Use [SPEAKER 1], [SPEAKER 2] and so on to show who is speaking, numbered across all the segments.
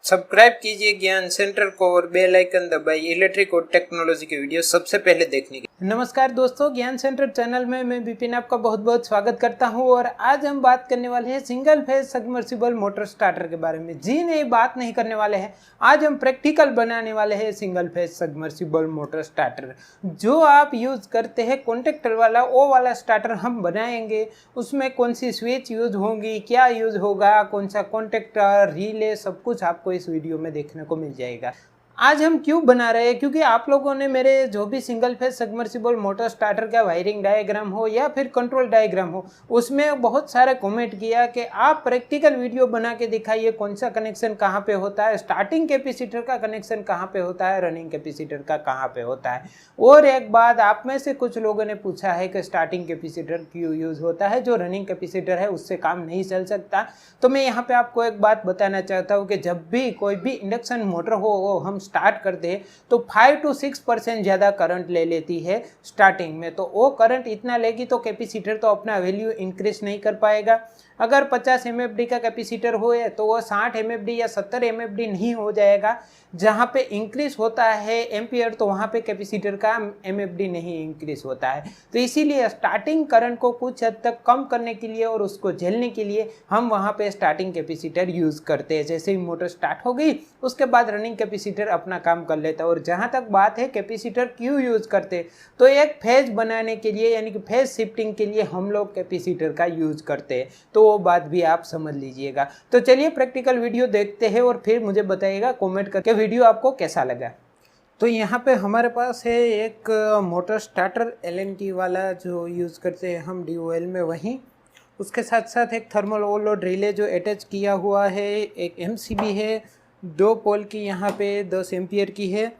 [SPEAKER 1] Subscribe कीजिए ज्ञान centre को और बेल आइकन दबाइए इलेक्ट्रिक और टेक्नोलॉजी के वीडियो सबसे पहले देखने के। नमस्कार दोस्तों, ज्ञान सेंटर चैनल में मैं विपिन आपका बहुत बहुत स्वागत करता हूं और आज हम बात करने वाले हैं single phase submersible motor starter के बारे में। जी नहीं, बात नहीं करने वाले हैं, आज हम प्रैक्टिकल बनाने वाले हैं single phase submersible motor starter. जो आप यूज करते हैं कॉन्टेक्टर वाला, वो वाला स्टार्टर हम बनाएंगे। उसमें कौन सी स्विच यूज होगी, क्या यूज होगा, कौन सा कॉन्टेक्टर, रिले, सब कुछ आपको इस वीडियो में देखने को मिल जाएगा। आज हम क्यों बना रहे हैं, क्योंकि आप लोगों ने मेरे जो भी single phase submersible motor starter का वायरिंग डायग्राम हो या फिर कंट्रोल डायग्राम हो, उसमें बहुत सारे कमेंट किया कि आप प्रैक्टिकल वीडियो बना के दिखाइए कौन सा कनेक्शन कहाँ पे होता है, स्टार्टिंग कैपेसिटर का कनेक्शन कहाँ पे होता है, रनिंग कैपेसिटर का कहाँ पे होता है। और एक बात आप में से कुछ लोगों ने पूछा है कि स्टार्टिंग कैपेसिटर क्यों यूज होता है, जो रनिंग कैपेसिटर है उससे काम नहीं चल सकता। तो मैं यहाँ पे आपको एक बात बताना चाहता हूँ कि जब भी कोई भी इंडक्शन मोटर हो हम स्टार्ट करते हैं तो 5 to 6% ज़्यादा करंट ले लेती है स्टार्टिंग में। तो वो करंट इतना लेगी तो कैपेसिटर तो अपना वैल्यू इंक्रीज नहीं कर पाएगा। अगर 50 MFD का कैपेसिटर हो तो वो 60 MFD या 70 MFD नहीं हो जाएगा। जहाँ पे इंक्रीज होता है एम्पियर तो वहाँ पे कैपेसिटर का MFD नहीं इंक्रीज होता है। तो इसीलिए स्टार्टिंग करंट को कुछ हद तक कम करने के लिए और उसको झेलने के लिए हम वहाँ पे स्टार्टिंग कैपेसिटर यूज़ करते हैं। जैसे ही मोटर स्टार्ट हो गई उसके बाद रनिंग कैपेसिटर अपना काम कर लेता है। और जहाँ तक बात है कैपेसिटर क्यों यूज़ करते, तो एक फेज बनाने के लिए यानी कि फेज शिफ्टिंग के लिए हम लोग कैपेसिटर का यूज़ करते हैं। तो वो बात भी आप समझ लीजिएगा। तो चलिए प्रैक्टिकल वीडियो देखते हैं और फिर मुझे बताइएगा कमेंट करके वीडियो आपको कैसा लगा। तो यहाँ पे हमारे पास है एक मोटर स्टार्टर LNT वाला जो यूज़ करते हैं हम DOL में, वहीं उसके साथ साथ एक थर्मल ओवरलोड रिले जो अटैच किया हुआ है, एक MCB है 2 पोल की, यहाँ पे 10 एम्पियर की है।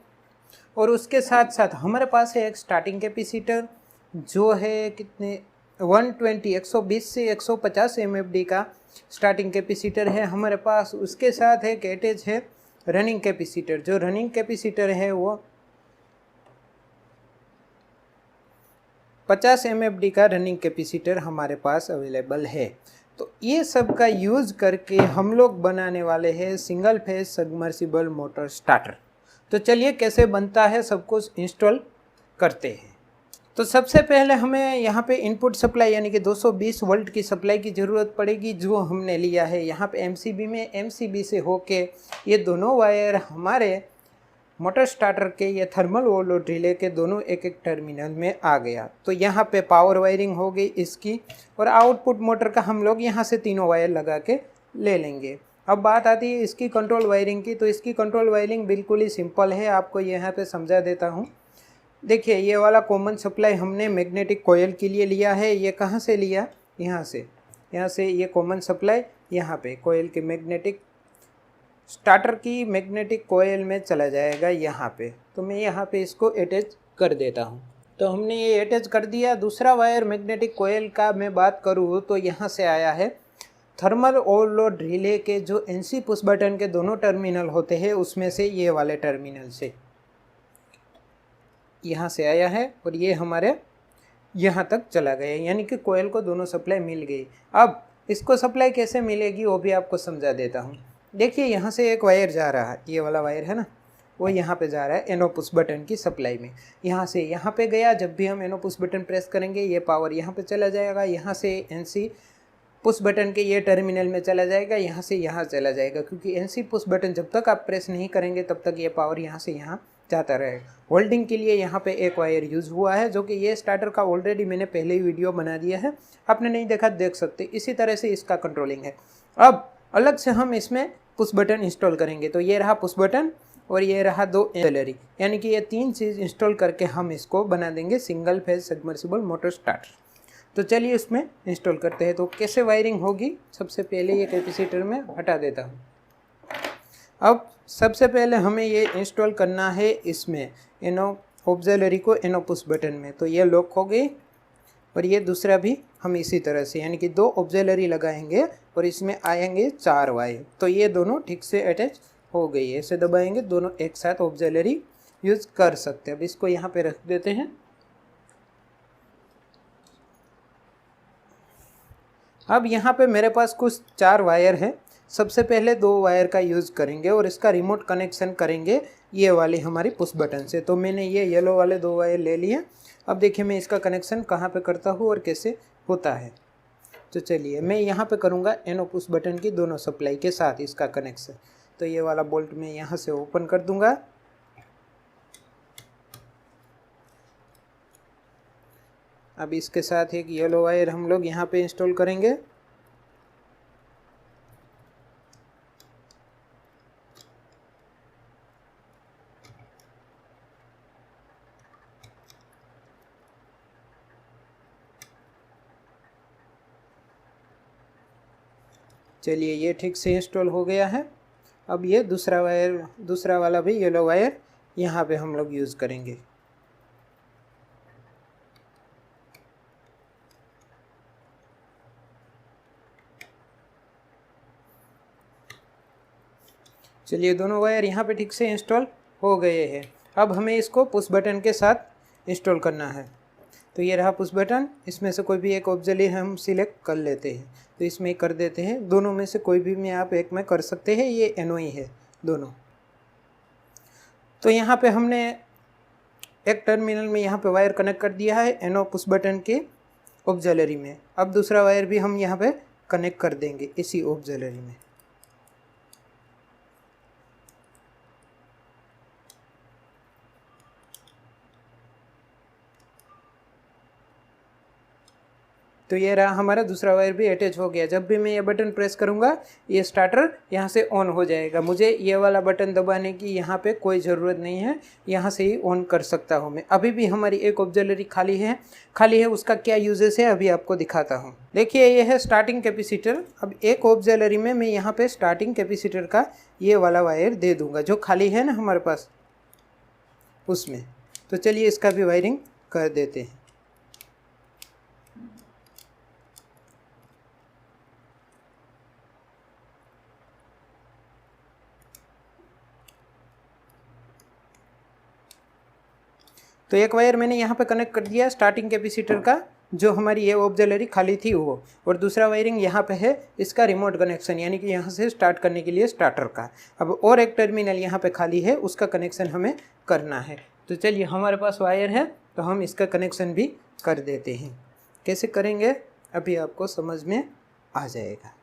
[SPEAKER 1] और उसके साथ साथ हमारे पास है एक स्टार्टिंग कैपेसिटर जो है कितने 120 से 150 MFD का स्टार्टिंग कैपेसिटर है हमारे पास। उसके साथ एक अटैच है रनिंग कैपेसिटर। जो रनिंग कैपेसिटर है वो 50 MFD का रनिंग कैपेसिटर हमारे पास अवेलेबल है। तो ये सब का यूज़ करके हम लोग बनाने वाले हैं single phase submersible motor starter. तो चलिए कैसे बनता है सब कुछ इंस्टॉल करते हैं। तो सबसे पहले हमें यहाँ पे इनपुट सप्लाई यानी कि 220 वोल्ट की सप्लाई की ज़रूरत पड़ेगी, जो हमने लिया है यहाँ पे MCB में। MCB से होके ये दोनों वायर हमारे मोटर स्टार्टर के ये थर्मल ओवरलोड रिले के दोनों एक एक टर्मिनल में आ गया। तो यहाँ पे पावर वायरिंग हो गई इसकी, और आउटपुट मोटर का हम लोग यहाँ से तीनों वायर लगा के ले लेंगे। अब बात आती है इसकी कंट्रोल वायरिंग की। तो इसकी कंट्रोल वायरिंग बिल्कुल ही सिंपल है, आपको यहाँ पे समझा देता हूँ। देखिए ये वाला कॉमन सप्लाई हमने मैग्नेटिक कोयल के लिए लिया है। ये कहाँ से लिया, यहाँ से ये कॉमन सप्लाई यहाँ पे कोयल के मैग्नेटिक स्टार्टर की मैग्नेटिक कोयल में चला जाएगा यहाँ पे। तो मैं यहाँ पे इसको अटैच कर देता हूँ। तो हमने ये अटैच कर दिया। दूसरा वायर मैग्नेटिक कोयल का मैं बात करूँ तो यहाँ से आया है थर्मल ओवरलोड रिले के जो NC पुश बटन के दोनों टर्मिनल होते हैं, उसमें से ये वाले टर्मिनल से यहाँ से आया है और ये हमारे यहाँ तक चला गया, यानी कि कोयल को दोनों सप्लाई मिल गई। अब इसको सप्लाई कैसे मिलेगी वो भी आपको समझा देता हूँ। देखिए यहाँ से एक वायर जा रहा है, ये वाला वायर है ना, वो यहाँ पे जा रहा है NO पुश बटन की सप्लाई में। यहाँ से यहाँ पे गया, जब भी हम NO पुश बटन प्रेस करेंगे ये पावर यहाँ पे चला जाएगा। यहाँ से NC पुश बटन के ये टर्मिनल में चला जाएगा, यहाँ से यहाँ चला जाएगा, क्योंकि NC पुश बटन जब तक आप प्रेस नहीं करेंगे तब तक ये पावर यहाँ से यहाँ जाता रहेगा। होल्डिंग के लिए यहाँ पे एक वायर यूज़ हुआ है, जो कि ये स्टार्टर का ऑलरेडी मैंने पहले ही वीडियो बना दिया है, आपने नहीं देखा देख सकते। इसी तरह से इसका कंट्रोलिंग है। अब अलग से हम इसमें पुश बटन इंस्टॉल करेंगे। तो ये रहा पुश बटन और ये रहा 2 एक्सेलरी, यानी कि ये 3 चीज़ इंस्टॉल करके हम इसको बना देंगे single phase submersible motor starter. तो चलिए इसमें इंस्टॉल करते हैं। तो कैसे वायरिंग होगी, सबसे पहले ये कैपेसिटर में हटा देता हूँ। अब सबसे पहले हमें ये इंस्टॉल करना है इसमें NO ऑक्सिलरी को NO पुश बटन में। तो ये लॉक हो गई और ये दूसरा भी हम इसी तरह से, यानी कि 2 ऑक्सिलरी लगाएंगे और इसमें आएंगे 4 वायर। तो ये दोनों ठीक से अटैच हो गई है। ऐसे दबाएंगे दोनों एक साथ ऑक्सिलरी यूज़ कर सकते हैं। अब इसको यहाँ पे रख देते हैं। अब यहाँ पे मेरे पास कुछ 4 वायर है सबसे पहले 2 वायर का यूज़ करेंगे और इसका रिमोट कनेक्शन करेंगे ये वाली हमारी पुश बटन से। तो मैंने ये येलो वाले 2 वायर ले लिए। अब देखिए मैं इसका कनेक्शन कहाँ पे करता हूँ और कैसे होता है। तो चलिए मैं यहाँ पे करूँगा NO पुश बटन की दोनों सप्लाई के साथ इसका कनेक्शन। तो ये वाला बोल्ट मैं यहाँ से ओपन कर दूँगा। अब इसके साथ एक येलो वायर हम लोग यहाँ पे इंस्टॉल करेंगे। चलिए ये ठीक से इंस्टॉल हो गया है। अब ये दूसरा वाला भी येलो वायर यहाँ पे हम लोग यूज़ करेंगे। चलिए दोनों वायर यहाँ पे ठीक से इंस्टॉल हो गए हैं। अब हमें इसको पुश बटन के साथ इंस्टॉल करना है। तो ये रहा पुश बटन, इसमें से कोई भी एक ऑक्सिलरी हम सिलेक्ट कर लेते हैं। तो इसमें कर देते हैं, दोनों में से कोई भी में आप एक में कर सकते हैं। ये NO ही है दोनों। तो यहाँ पे हमने एक टर्मिनल में यहाँ पे वायर कनेक्ट कर दिया है NO पुश बटन के ऑक्सिलरी में। अब दूसरा वायर भी हम यहाँ पे कनेक्ट कर देंगे इसी ऑक्सिलरी में। तो ये रहा हमारा दूसरा वायर भी अटैच हो गया। जब भी मैं ये बटन प्रेस करूँगा ये स्टार्टर यहाँ से ऑन हो जाएगा। मुझे ये वाला बटन दबाने की यहाँ पे कोई ज़रूरत नहीं है, यहाँ से ही ऑन कर सकता हूँ मैं। अभी भी हमारी एक ऑक्सिलरी खाली है। उसका क्या यूजेस है अभी आपको दिखाता हूँ। देखिए ये है स्टार्टिंग कैपेसिटर। अब एक ऑक्सिलरी में मैं यहाँ पे स्टार्टिंग कैपेसिटर का ये वाला वायर दे दूँगा जो खाली है ना हमारे पास उसमें। तो चलिए इसका भी वायरिंग कर देते हैं। तो एक वायर मैंने यहाँ पे कनेक्ट कर दिया स्टार्टिंग कैपेसिटर का, जो हमारी ये ऑक्सिलरी खाली थी वो, और दूसरा वायरिंग यहाँ पे है इसका रिमोट कनेक्शन, यानी कि यहाँ से स्टार्ट करने के लिए स्टार्टर का। अब और एक टर्मिनल यहाँ पे खाली है, उसका कनेक्शन हमें करना है। तो चलिए हमारे पास वायर है तो हम इसका कनेक्शन भी कर देते हैं। कैसे करेंगे अभी आपको समझ में आ जाएगा।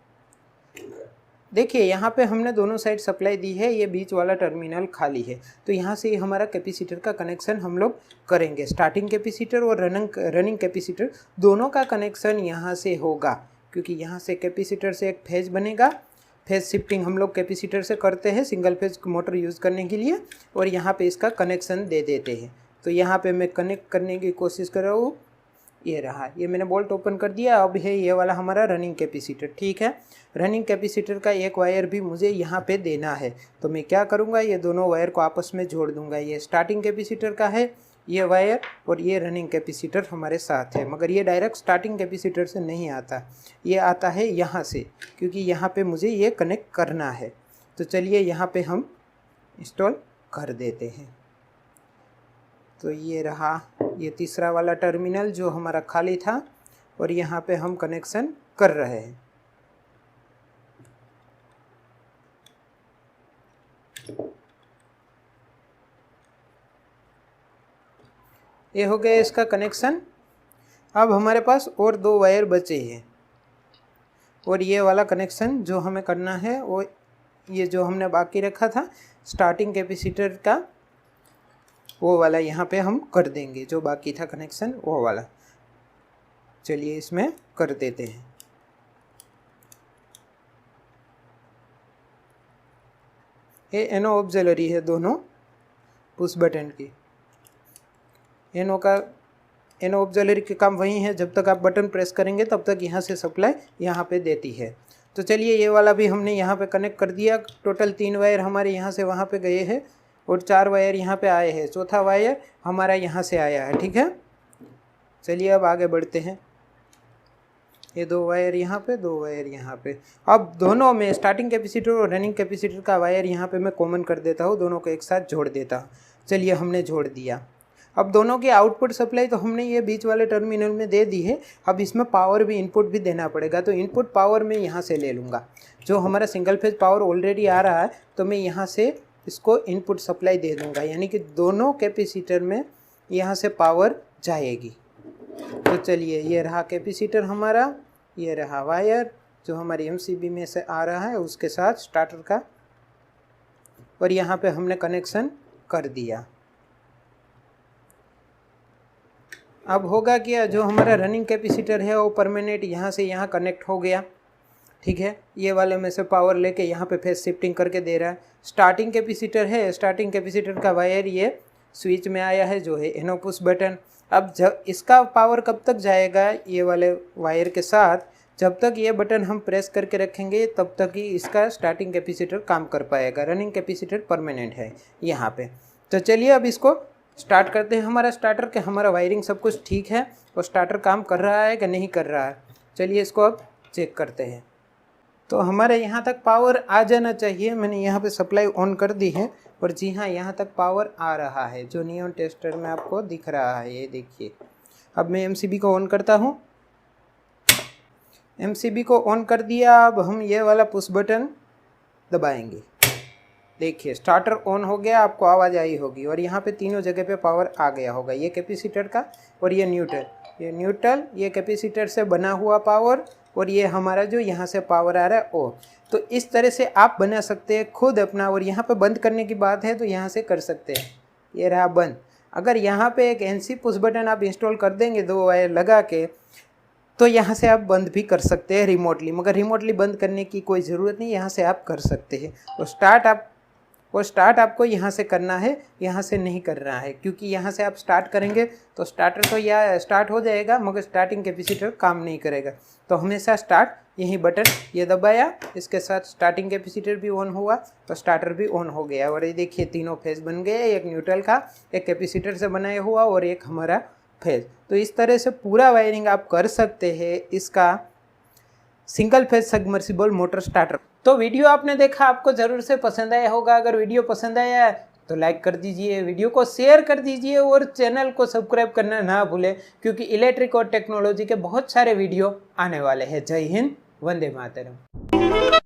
[SPEAKER 1] देखिए यहाँ पे हमने दोनों साइड सप्लाई दी है, ये बीच वाला टर्मिनल खाली है। तो यहाँ से हमारा कैपेसिटर का कनेक्शन हम लोग करेंगे। स्टार्टिंग कैपेसिटर और रनिंग कैपेसिटर दोनों का कनेक्शन यहाँ से होगा, क्योंकि यहाँ से कैपेसिटर से एक फेज बनेगा। फेज शिफ्टिंग हम लोग कैपेसिटर से करते हैं सिंगल फेज मोटर यूज़ करने के लिए, और यहाँ पे इसका कनेक्शन दे देते हैं। तो यहाँ पे मैं कनेक्ट करने की कोशिश कर रहा हूँ। ये रहा, ये मैंने बोल्ट ओपन कर दिया। अब है ये वाला हमारा रनिंग कैपेसिटर। ठीक है, रनिंग कैपेसिटर का एक वायर भी मुझे यहाँ पे देना है। तो मैं क्या करूँगा, ये दोनों वायर को आपस में जोड़ दूँगा। ये स्टार्टिंग कैपेसिटर का है ये वायर, और ये रनिंग कैपेसिटर हमारे साथ है। मगर ये डायरेक्ट स्टार्टिंग कैपेसिटर से नहीं आता, ये आता है यहाँ से, क्योंकि यहाँ पे मुझे ये कनेक्ट करना है। तो चलिए यहाँ पे हम इंस्टॉल कर देते हैं। तो ये रहा ये तीसरा वाला टर्मिनल जो हमारा खाली था, और यहाँ पे हम कनेक्शन कर रहे हैं। ये हो गया इसका कनेक्शन। अब हमारे पास और 2 वायर बचे हैं, और ये वाला कनेक्शन जो हमें करना है वो ये जो हमने बाकी रखा था स्टार्टिंग कैपेसिटर का, वो वाला यहाँ पे हम कर देंगे। जो बाकी था कनेक्शन वो वाला, चलिए इसमें कर देते हैं। ये NO ऑक्सिलरी है दोनों पुश बटन की। NO ऑक्सिलरी के काम वही है, जब तक आप बटन प्रेस करेंगे तब तक यहाँ से सप्लाई यहाँ पे देती है। तो चलिए ये वाला भी हमने यहाँ पे कनेक्ट कर दिया। टोटल 3 वायर हमारे यहाँ से वहाँ पे गए हैं, और 4 वायर यहाँ पे आए हैं। चौथा वायर हमारा यहाँ से आया है। ठीक है, चलिए अब आगे बढ़ते हैं। ये 2 वायर यहाँ पे, 2 वायर यहाँ पे। अब दोनों में स्टार्टिंग कैपेसिटर और रनिंग कैपेसिटर का वायर यहाँ पे मैं कॉमन कर देता हूँ, दोनों को एक साथ जोड़ देता हूँ। चलिए हमने जोड़ दिया। अब दोनों की आउटपुट सप्लाई तो हमने ये बीच वाले टर्मिनल में दे दी है। अब इसमें पावर भी इनपुट भी देना पड़ेगा, तो इनपुट पावर मैं यहाँ से ले लूँगा। जो हमारा सिंगल फेज पावर ऑलरेडी आ रहा है तो मैं यहाँ से इसको इनपुट सप्लाई दे दूँगा, यानी कि दोनों कैपेसिटर में यहाँ से पावर जाएगी। तो चलिए, ये रहा कैपेसिटर हमारा, ये रहा वायर जो हमारी एमसीबी में से आ रहा है उसके साथ स्टार्टर का, और यहाँ पे हमने कनेक्शन कर दिया। अब होगा क्या, जो हमारा रनिंग कैपेसिटर है वो परमानेंट यहाँ से यहाँ कनेक्ट हो गया, ठीक है। ये वाले में से पावर लेके यहाँ पे फेज शिफ्टिंग करके दे रहा है। स्टार्टिंग कैपेसिटर है, स्टार्टिंग कैपेसिटर का वायर ये स्विच में आया है जो है एनो पुश बटन। अब जब इसका पावर कब तक जाएगा ये वाले वायर के साथ, जब तक ये बटन हम प्रेस करके रखेंगे तब तक ही इसका स्टार्टिंग कैपेसिटर काम कर पाएगा। रनिंग कैपेसिटर परमानेंट है यहाँ पे। तो चलिए अब इसको स्टार्ट करते हैं। हमारा स्टार्टर के हमारा वायरिंग सब कुछ ठीक है और स्टार्टर काम कर रहा है कि नहीं कर रहा है, चलिए इसको अब चेक करते हैं। तो हमारे यहाँ तक पावर आ जाना चाहिए। मैंने यहाँ पे सप्लाई ऑन कर दी है और जी हाँ, यहाँ तक पावर आ रहा है जो नियॉन टेस्टर में आपको दिख रहा है, ये देखिए। अब मैं एमसीबी को ऑन करता हूँ। एमसीबी को ऑन कर दिया। अब हम ये वाला पुश बटन दबाएंगे, देखिए स्टार्टर ऑन हो गया, आपको आवाज़ आई होगी और यहाँ पे तीनों जगह पे पावर आ गया होगा। ये कैपेसिटर का और ये न्यूट्रल, ये कैपेसिटर से बना हुआ पावर और ये हमारा जो यहाँ से पावर आ रहा है ओ। तो इस तरह से आप बना सकते हैं खुद अपना। और यहाँ पे बंद करने की बात है तो यहाँ से कर सकते हैं, ये रहा बंद। अगर यहाँ पे एक एनसी पुश बटन आप इंस्टॉल कर देंगे 2 वायर लगा के, तो यहाँ से आप बंद भी कर सकते हैं रिमोटली, मगर रिमोटली बंद करने की कोई ज़रूरत नहीं, यहाँ से आप कर सकते हैं। और स्टार्ट आपको यहाँ से करना है, यहाँ से नहीं करना है, क्योंकि यहाँ से आप स्टार्ट करेंगे तो स्टार्टर तो यह स्टार्ट हो जाएगा मगर स्टार्टिंग कैपेसिटर काम नहीं करेगा। तो हमेशा स्टार्ट यही बटन ये दबाया, इसके साथ स्टार्टिंग कैपेसिटर भी ऑन हुआ तो स्टार्टर भी ऑन हो गया। और ये देखिए तीनों फेज बन गए, एक न्यूट्रल का, एक कैपेसिटर से बनाया हुआ और एक हमारा फेज। तो इस तरह से पूरा वायरिंग आप कर सकते हैं इसका single phase submersible motor starter. तो वीडियो आपने देखा, आपको ज़रूर से पसंद आया होगा। अगर वीडियो पसंद आया तो लाइक कर दीजिए, वीडियो को शेयर कर दीजिए और चैनल को सब्सक्राइब करना ना भूलें, क्योंकि इलेक्ट्रिक और टेक्नोलॉजी के बहुत सारे वीडियो आने वाले हैं। जय हिंद, वंदे मातरम।